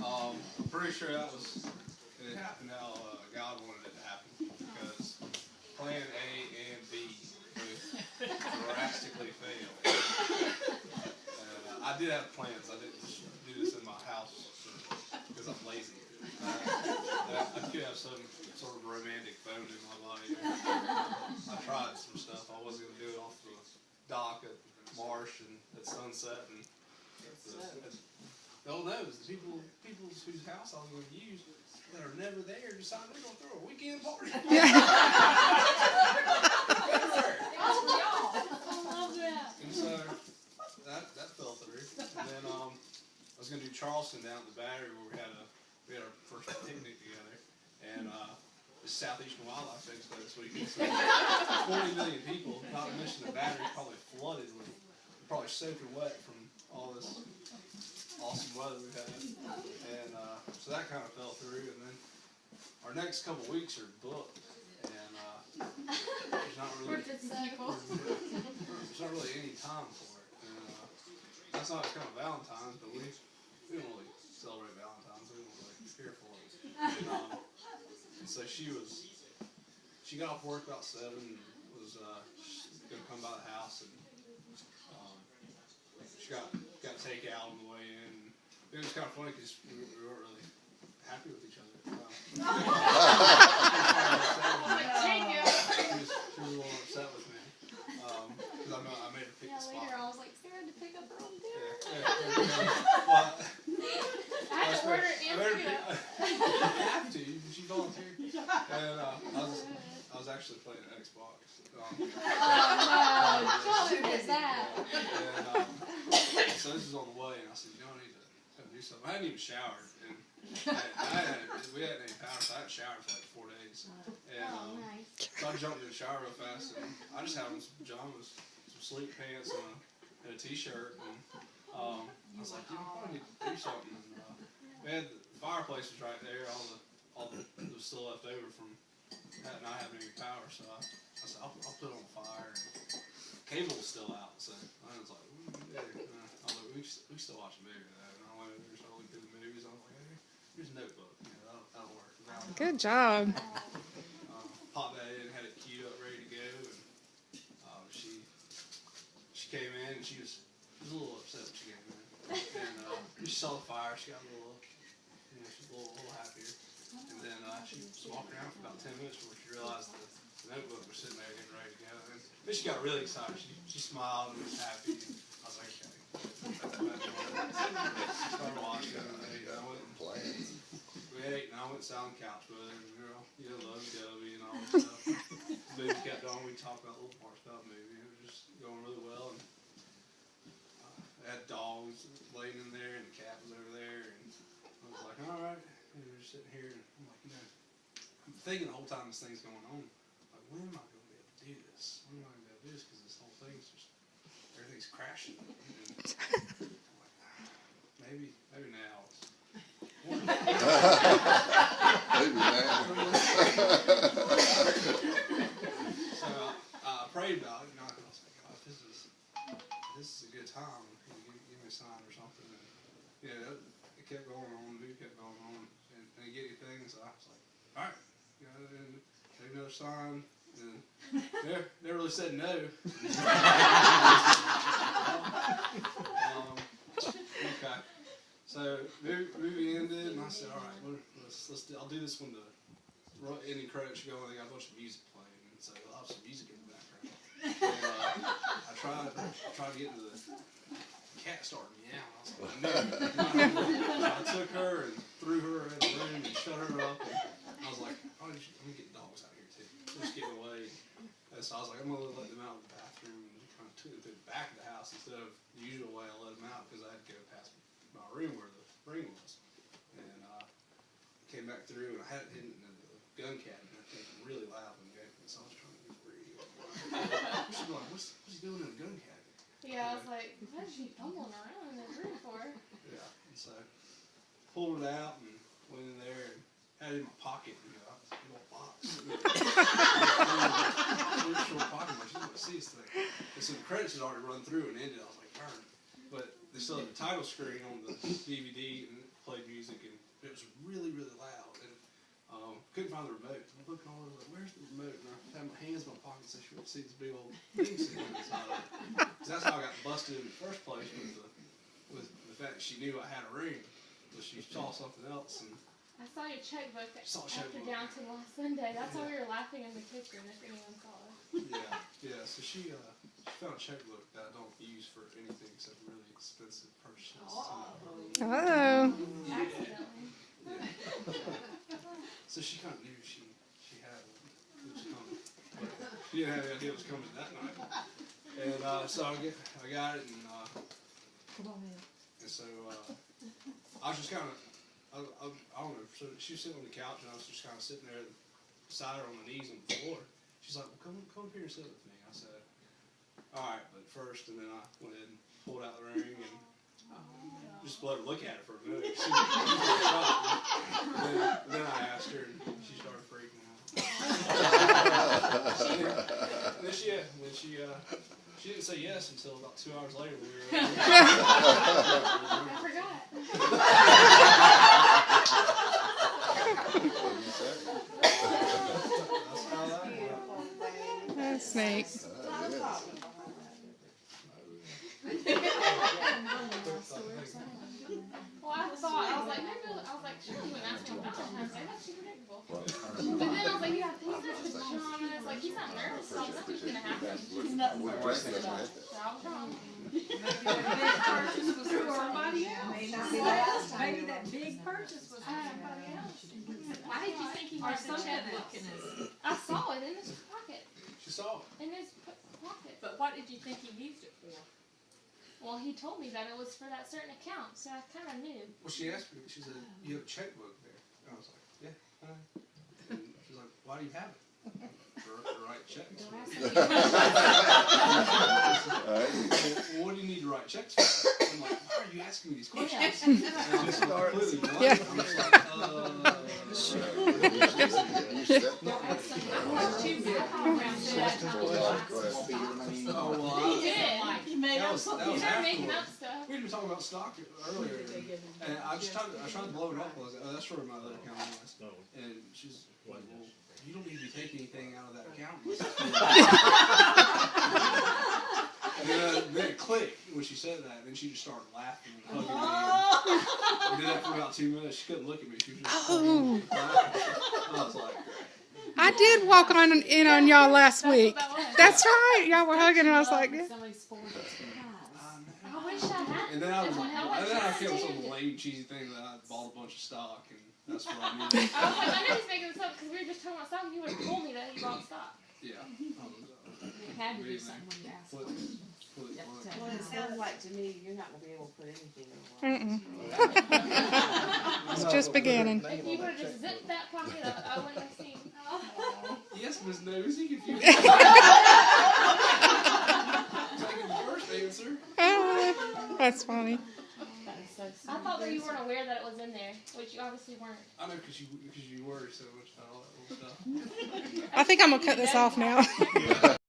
I'm pretty sure it happened how God wanted it to happen, because plan A and B both drastically failed. I did have plans. I didn't just do this in my house because I'm lazy. I could have some sort of romantic bone in my body. I tried some stuff. I wasn't going to do it off the dock at Marsh and at Sunset. And oh no, the people whose house I was going to use that are never there decided they're going to throw a weekend party. I love that. And so that fell through. And then I was going to do Charleston down at the Battery, where we had our first picnic together, and the Southeastern Wildlife Expo this weekend. So 40 million people, not to mention the Battery, probably flooded with, probably soaking wet from all this awesome weather we've had. And so that kind of fell through. And then our next couple weeks are booked, and there's not really any time for it. And that's not kind of Valentine's, but we don't really celebrate Valentine's. We don't really care for it. And so she got off work about 7 and was going to come by the house, and she got takeout on the way in. It was kind of funny because we weren't really happy with each other at the time. She was a little upset with me because I made her pick the spot. Later I was like, Sarah had to pick up her own dinner. I had to order and pick it up. I have to. She volunteered. And I was actually playing Xbox. Oh no! Who did that? And so this is on the way, and I said, I need to do something. I hadn't even showered, and we hadn't any power, so I hadn't showered for like 4 days. And Nice. so I jumped in the shower real fast, and I just had on some pajamas, some sleep pants, and a t-shirt, and I was like, I probably need to do something. And we had the fireplace was right there, all the that was still left over from not having any power, so I said, I'll put it on fire. And cable was still out, so I was like, we still watch a movie of that. And I went over, started looking through the movies. I was like, hey, here's a Notebook. That'll work. Good job. Popped that in, had it queued up, ready to go. And she came in, and she was a little upset when she came in. And she saw the fire. She got a little, she's a little happier. And then she was walking around for about 10 minutes before she realized the Notebook was sitting there getting ready to go. And then she got really excited. She smiled and was happy. I was like, okay. Started watching. We ate, and I went to sit on the couch with her, and we were all, lovey-dovey and all that stuff. The movie kept on. We talked about little parts about the movie. It was just going really well. And I had dogs laying in there, and the cat was over there. And I was like, all right. And we were just sitting here, and I'm like, I'm thinking the whole time this thing's going on, like, when am I going to be able to do this? When am I going to be able to do this? Because this whole thing's just, everything's crashing. And I'm like, maybe now. Maybe now. So I prayed about it, and I was like, God, if this is a good time, give me a sign or something. And, it kept going on, the movie kept going on, and they get you things. So I was like, all right, and take another sign. And never really said no. Okay. So movie ended, and I said, all right, let's do, I'll do this when the ending credits are going. They got a bunch of music playing, and so I'll have some music in the background. And, I tried to get into the cat started meowing. I was like, no. So I took her and threw her in the room and shut her up. And I was like, let me get dogs out here too. Just get away. And so I was like, I'm gonna let them out of the bathroom, and kind of took them to the back of the house instead of the usual way I let them out, because I had to go past my room where the ring was. And came back through, and I had it hidden in the gun cabinet. I think really loud when you opened it, so I was trying to get real. She's like, what's he doing in the gun cabinet? Yeah, I was like, what is she tumbling around in that room for? Yeah, and so pulled it out and went in there and had it in my pocket. A little box. Short pocket. She's going to see this thing. And so the credits had already run through and ended. I was like, darn. But they still had the title screen on the DVD, and it played music, and find the remote. I'm looking all over, like, where's the remote? And I had my hands in my pocket so she wouldn't see this big old thing sitting inside of it. 'Cause that's how I got busted in the first place with the fact that she knew I had a ring. But she saw something else and I saw your checkbook Saw a after checkbook. Downton last Sunday. That's why Yeah. we were laughing in the kitchen if anyone saw us. yeah. So she found a checkbook that I don't use for anything except really expensive purchases. Oh. Accidentally. So she kind of knew she had it was coming. But she didn't have any idea it was coming that night. And so I got it, and so I was just kind of, I don't know, so she was sitting on the couch, and I was just kind of sitting there beside her on my knees on the floor. She's like, well, come up here and sit with me. I said, all right, but first, and then I went and pulled out the ring and just let her look at it for a minute. She was shocked. And then I asked her, and she started freaking out. And then she didn't say yes until about 2 hours later. We were I forgot. that's how that went. That's neat. Well, I was like, surely you wouldn't ask me on Valentine's Day. That's too predictable. But then I was like, yeah, things with John, and it's like, he's not nervous, so nothing's gonna happen. So I was wrong. Somebody else. Maybe that big purchase was for somebody else. Why did you think he Or had the something checkbook? in his. I saw it in his pocket. She saw it. In his pocket. But what did you think he used it for? Well, he told me that it was for that certain account, so I kind of knew. Well, she asked me, she said, you have a checkbook there? And I was like, yeah. And she's like, why do you have it? For write checks. Don't ask Well, what do you need to write checks for? I'm like, why are you asking me these questions? me. And I'm just completely blank. Yeah. I'm just like, oh, well, He did. He made that up was something. He's not making afterward. up stuff. We were talking about stock earlier, and I tried to blow it up. I was like, oh, that's where my other account was. And she's like, well, you don't need to take anything out of that account. And then it clicked when she said that. Then she just started laughing and hugging me. And then after about 2 minutes, she couldn't look at me. She was just laughing. I was like, I did walk in on y'all last That's week. what that was. That's right. Y'all were hugging, and I was like, yeah. Somebody spoiled it. I wish I had. and then I was, Well, hell, and then I I feel tried some to. lame cheesy thing that I bought a bunch of stock, and that's what I knew. I was like, I know he's making this up because we were just talking about stock. He would have told me that he bought stock. Yeah. It had to do something when you asked. Flip, You have to flip. tell Well, him. it sounds like to me you're not gonna be able to put anything in one. It's just beginning. If you would have just zipped that pocket up, I wouldn't have seen. Yes, Miss Nosy, if you taking the first answer. That's funny. That is so I thought that you weren't aware that it was in there, which you obviously weren't. I know because you worry so much about all that little stuff. I think I'm gonna cut this off now.